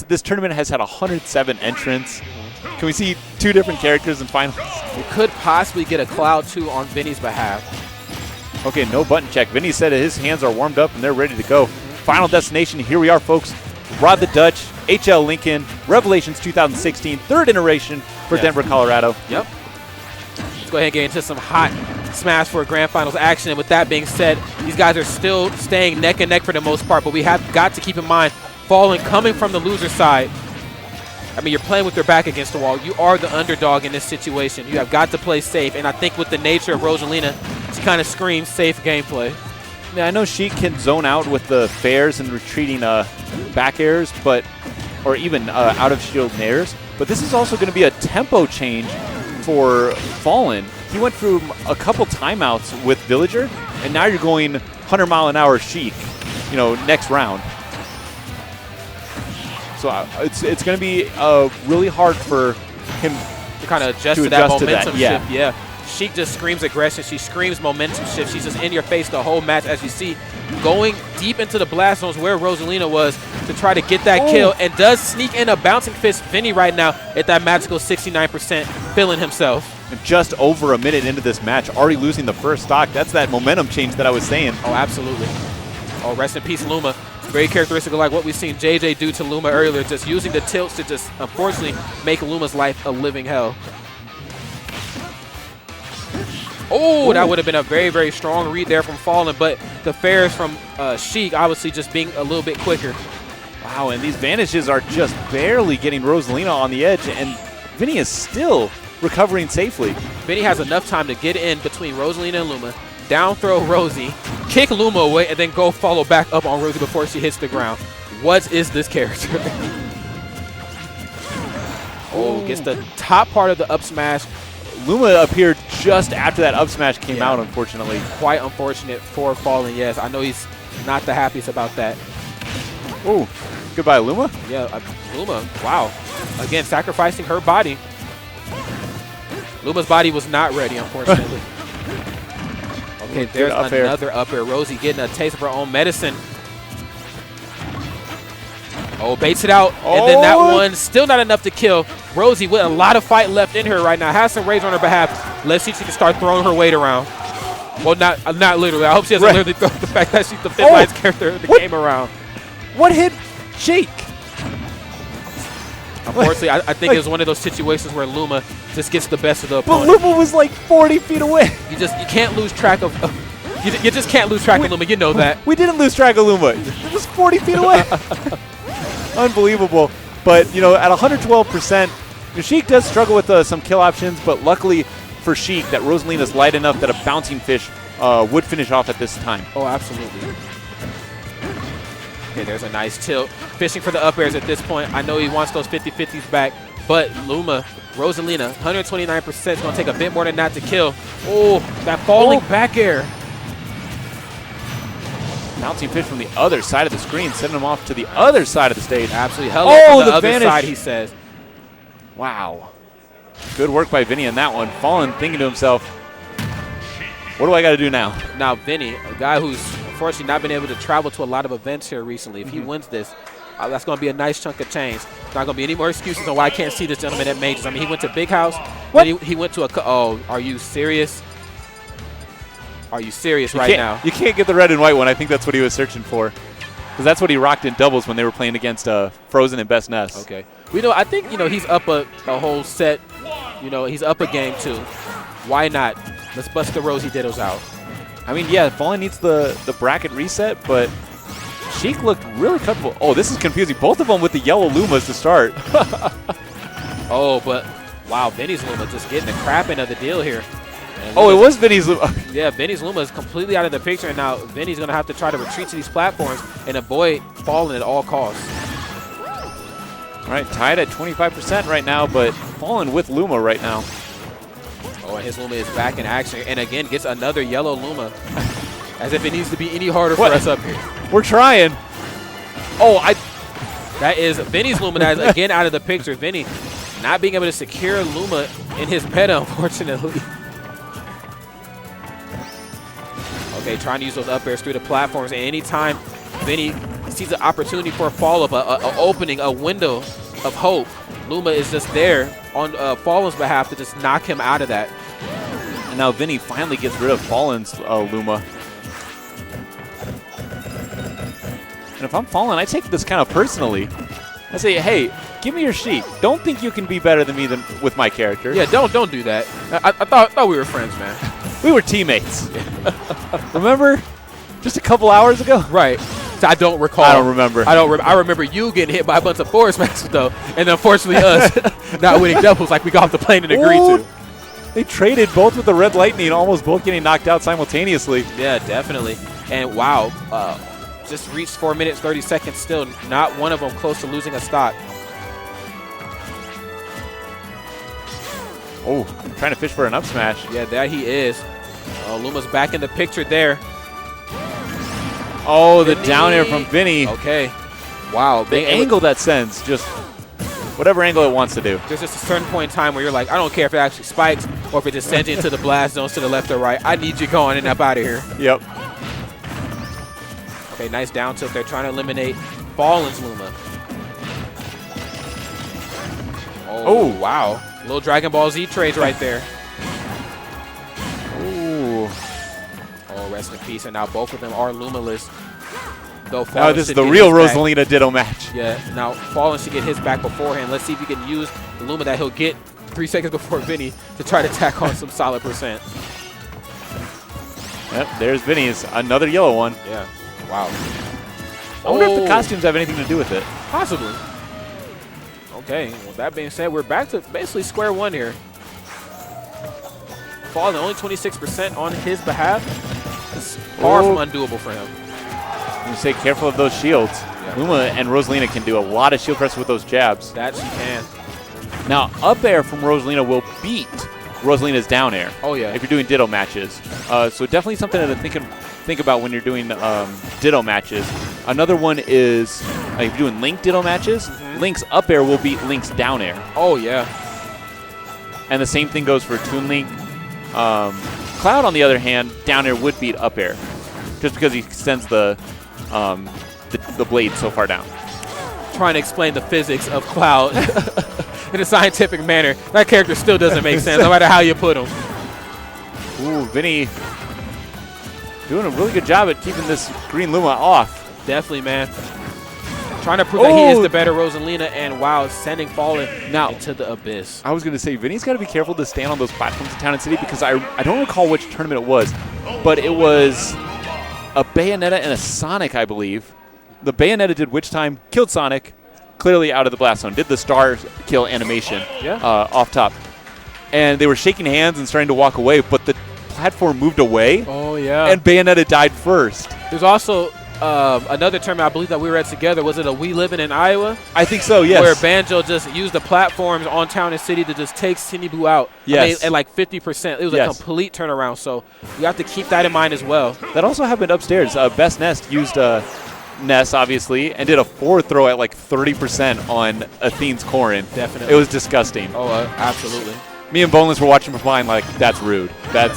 This tournament has had 107 entrants. Can we see 2 different characters in finals? We could possibly get a Cloud 2 on Vinnie's behalf. Okay, no button check. Vinnie said that his hands are warmed up and they're ready to go. Final destination, here we are, folks. Rod the Dutch, HL Lincoln, Revelations 2016, 3rd iteration for Denver, Colorado. Yep. Let's go ahead and get into some hot Smash 4 Grand Finals action. And with that being said, these guys are still staying neck and neck for the most part, but we have got to keep in mind, falln coming from the loser side. I mean, you're playing with your back against the wall. You are the underdog in this situation. You have got to play safe, and I think with the nature of Rosalina, she kind of screams safe gameplay. Yeah, I know Sheik can zone out with the fairs and retreating back airs, or even out of shield nairs, but this is also going to be a tempo change for falln. He went through a couple timeouts with Villager, and now you're going 100-mile-an-hour Sheik, next round. So it's going to be really hard for him to kind of adjust to that momentum shift. Yeah. Sheik just screams aggression. She screams momentum shift. She's just in your face the whole match, as you see, going deep into the blast zones where Rosalina was to try to get that kill, and does sneak in a bouncing fist. Vinnie right now at that magical 69%, feeling himself. Just over a minute into this match, already losing the first stock. That's that momentum change that I was saying. Oh, absolutely. Oh, rest in peace, Luma. Very characteristic of like what we've seen JJ do to Luma earlier, just using the tilts to just, unfortunately, make Luma's life a living hell. Oh, that would have been a very, very strong read there from falln, but the fairs from Sheik obviously just being a little bit quicker. Wow, and these vanishes are just barely getting Rosalina on the edge, and Vinnie is still recovering safely. Vinnie has enough time to get in between Rosalina and Luma, down throw Rosie, kick Luma away, and then go follow back up on Rosie before she hits the ground. What is this character? Gets the top part of the up smash. Luma appeared just after that up smash came out, unfortunately. Quite unfortunate for falln, yes. I know he's not the happiest about that. Oh, goodbye, Luma? Yeah, Luma, wow. Again, sacrificing her body. Luma's body was not ready, unfortunately. Okay, there's another up air. Rosie getting a taste of her own medicine. Oh, baits it out, and then that one still not enough to kill. Rosie with a lot of fight left in her right now. Has some rage on her behalf. Let's see if she can start throwing her weight around. Well, not literally. I hope she doesn't literally throw the fact that she's the fifth highest character in the game around. What hit Sheik? Unfortunately, I think it was one of those situations where Luma just gets the best of the opponent. But Luma was like 40 feet away. You can't lose track of you just can't lose track of Luma. You know that. We didn't lose track of Luma. It was 40 feet away. Unbelievable. But, at 112%, Sheik does struggle with some kill options, but luckily for Sheik that Rosalina's light enough that a bouncing fish would finish off at this time. Oh, absolutely. Okay, there's a nice tilt. Fishing for the up airs at this point. I know he wants those 50-50s back, but Luma, Rosalina, 129% is going to take a bit more than that to kill. Oh, that falling back air. Bouncing fish from the other side of the screen, sending him off to the other side of the stage. Absolutely. Hello from the other side, he says. Wow. Good work by Vinnie on that one. falln thinking to himself, what do I got to do now? Now, Vinnie, a guy who's unfortunately not been able to travel to a lot of events here recently. If he wins this, that's going to be a nice chunk of change. There's not going to be any more excuses on why I can't see this gentleman at majors. I mean, he went to Big House. What? He went to oh, are you serious? Are you serious right now? You can't get the red and white one. I think that's what he was searching for. Because that's what he rocked in doubles when they were playing against Frozen and Best Nest. Okay. I think, he's up a whole set. He's up a game, too. Why not? Let's bust the Rosie Dittos out. I mean, yeah, falln needs the bracket reset, but Sheik looked really comfortable. Oh, this is confusing. Both of them with the yellow Lumas to start. But, wow, Vinnie's Luma just getting the crap end of the deal here. Oh, it was Vinnie's Luma. Yeah, Vinnie's Luma is completely out of the picture, and now Vinnie's going to have to try to retreat to these platforms and avoid falling at all costs. All right, tied at 25% right now, but falln with Luma right now. Oh, and his Luma is back in action, and again gets another yellow Luma. As if it needs to be any harder for us up here. We're trying. That is Vinnie's Luma that is again out of the picture. Vinnie not being able to secure Luma in his meta, unfortunately. Okay, trying to use those up airs through the platforms. And anytime Vinnie sees an opportunity for a follow-up, a opening, a window of hope. Luma is just there on falln's behalf to just knock him out of that. And now Vinnie finally gets rid of falln's Luma. And if I'm falln, I take this kind of personally. I say, hey, give me your Sheik. Don't think you can be better than me with my character. Yeah, don't do that. I thought we were friends, man. We were teammates. Remember? Just a couple hours ago? Right. So I don't recall. I don't remember. I remember you getting hit by a bunch of forward smashes, though. And unfortunately us not winning doubles like we got off the plane and agreed to. They traded both with the red lightning, almost both getting knocked out simultaneously. Yeah, definitely. And wow, just reached 4 minutes, 30 seconds still. Not one of them close to losing a stock. Oh, trying to fish for an up smash. Yeah, that he is. Luma's back in the picture there. Oh, the down air from Vinnie. Okay. Wow. The angle that sends, just whatever angle it wants to do. There's just a certain point in time where you're like, I don't care if it actually spikes or if it just sends you into the blast zones to the left or right. I need you going and up out of here. Yep. Okay, nice down tilt. They're trying to eliminate falln's Luma. Oh, wow. Little Dragon Ball Z trades right there. Ooh. Oh, rest in peace. And now both of them are Luma-less. Now this is the real Rosalina Ditto match. Yeah, now falln should get his back beforehand. Let's see if he can use the Luma that he'll get 3 seconds before Vinnie to try to tack on some solid percent. Yep, there's Vinnie's. Another yellow one. Yeah. Wow. I wonder if the costumes have anything to do with it. Possibly. Okay, well, that being said, we're back to basically square one here. Falln only 26% on his behalf. It's far from undoable for him. You say careful of those shields. Yeah. Luma and Rosalina can do a lot of shield press with those jabs. That she can. Now, up air from Rosalina will beat Rosalina's down air. Oh, yeah. If you're doing Ditto matches. So definitely something to think about when you're doing Ditto matches. Another one is if you're doing Link Ditto matches, Link's up air will beat Link's down air. Oh, yeah. And the same thing goes for Toon Link. Cloud, on the other hand, down air would beat up air, just because he extends the blade so far down. Trying to explain the physics of Cloud in a scientific manner. That character still doesn't make sense, no matter how you put him. Ooh, Vinnie doing a really good job at keeping this green Luma off. Definitely, man. Trying to prove that he is the better Rosalina, and wow, sending falln now into the abyss. I was going to say, Vinnie's got to be careful to stand on those platforms in Town and City, because I don't recall which tournament it was, but it was a Bayonetta and a Sonic, I believe. The Bayonetta did Witch Time, killed Sonic, clearly out of the blast zone, did the star kill animation off top. And they were shaking hands and starting to walk away, but the platform moved away. Oh, yeah. And Bayonetta died first. There's also another tournament I believe that we were at together. Was it a We Livin' in Iowa? I think so, yes. Where Banjo just used the platforms on Town and City to just take Sinibu out. Yes. I mean, at like 50%. It was a complete turnaround. So we have to keep that in mind as well. That also happened upstairs. Best Nest used Ness, obviously, and did a forward throw at like 30% on Athene's Corrin. Definitely. It was disgusting. Oh, absolutely. Me and Boneless were watching from behind like, that's rude. That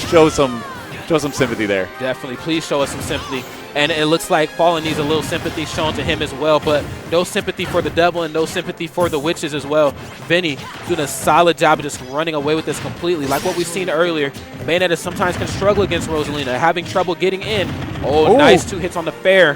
shows some sympathy there. Definitely. Please show us some sympathy. And it looks like falln needs a little sympathy shown to him as well, but no sympathy for the devil and no sympathy for the witches as well. Vinnie doing a solid job of just running away with this completely. Like what we've seen earlier, Bayonetta sometimes can struggle against Rosalina, having trouble getting in. Oh, nice 2 hits on the fair.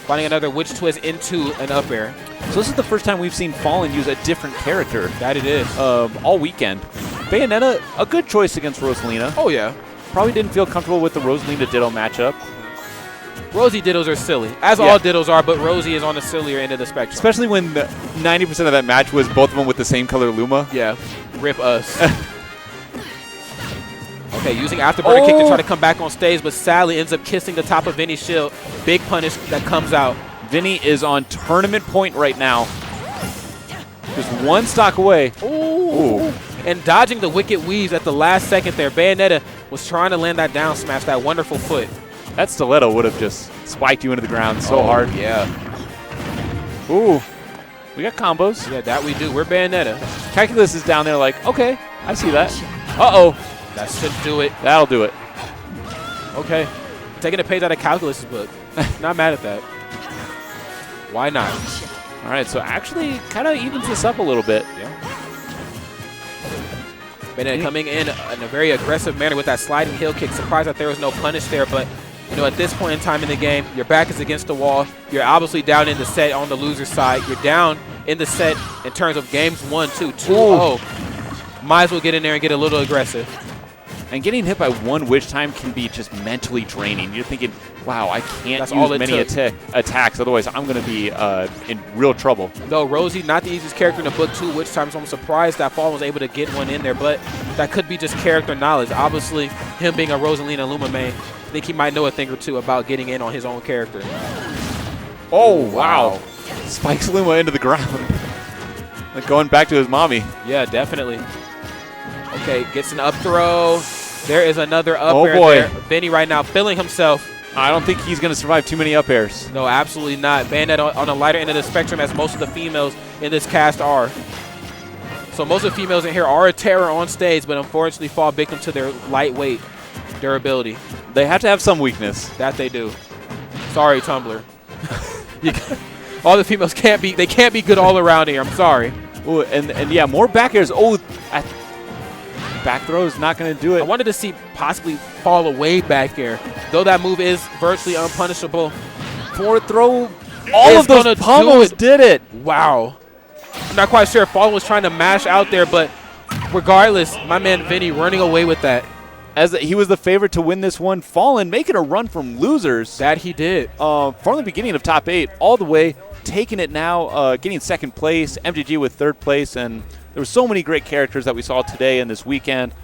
Finding another witch twist into an up air. So this is the first time we've seen falln use a different character. That it is. All weekend. Bayonetta, a good choice against Rosalina. Oh, yeah. Probably didn't feel comfortable with the Rosalina Ditto matchup. Rosie Dittos are silly, as all Dittos are, but Rosie is on the sillier end of the spectrum. Especially when 90% of that match was both of them with the same color Luma. Yeah, rip us. Okay, using afterburner kick to try to come back on stage, but sadly ends up kissing the top of Vinnie's shield. Big punish that comes out. Vinnie is on tournament point right now. Just 1 stock away. Ooh. And dodging the wicked weaves at the last second there. Bayonetta was trying to land that down smash, that wonderful foot. That stiletto would have just spiked you into the ground so hard. Yeah. Ooh. We got combos. Yeah, that we do. We're Bayonetta. Calculus is down there like, okay, I see that. Uh-oh. That should do it. That'll do it. Okay. Taking a page out of Calculus's book. Not mad at that. Why not? All right, so actually kind of evens this up a little bit. Yeah. Bayonetta coming in a very aggressive manner with that sliding heel kick. Surprised that there was no punish there, but you know, at this point in time in the game, your back is against the wall. You're obviously down in the set on the loser side. You're down in the set in terms of games 1-2, 2-0. Might as well get in there and get a little aggressive. And getting hit by one witch time can be just mentally draining. You're thinking, wow, I can't use many attacks, otherwise I'm going to be in real trouble. Though Rosie, not the easiest character in the book, 2 witch times, so I'm surprised that falln was able to get one in there, but that could be just character knowledge. Obviously, him being a Rosalina Luma main, I think he might know a thing or two about getting in on his own character. Oh, wow. Spikes Luma into the ground. Like going back to his mommy. Yeah, definitely. Okay, gets an up throw. There is another up air there. Vinnie right now feeling himself. I don't think he's going to survive too many up airs. No, absolutely not. Bayonetta on the lighter end of the spectrum, as most of the females in this cast are. So most of the females in here are a terror on stage, but unfortunately fall victim to their lightweight durability. They have to have some weakness. That they do. Sorry, Tumblr. All the females can't be good all around here. I'm sorry. Ooh, and yeah, more back airs. Oh, back throw is not going to do it. I wanted to see possibly fall away back air, though that move is virtually unpunishable. Forward throw. All of those pummels did it. Wow. I'm not quite sure if falln was trying to mash out there, but regardless, my man Vinnie running away with that. As he was the favorite to win this one, falln making a run from losers. That he did. From the beginning of top 8 all the way, taking it now, getting second place, MGG with third place, and there were so many great characters that we saw today and this weekend.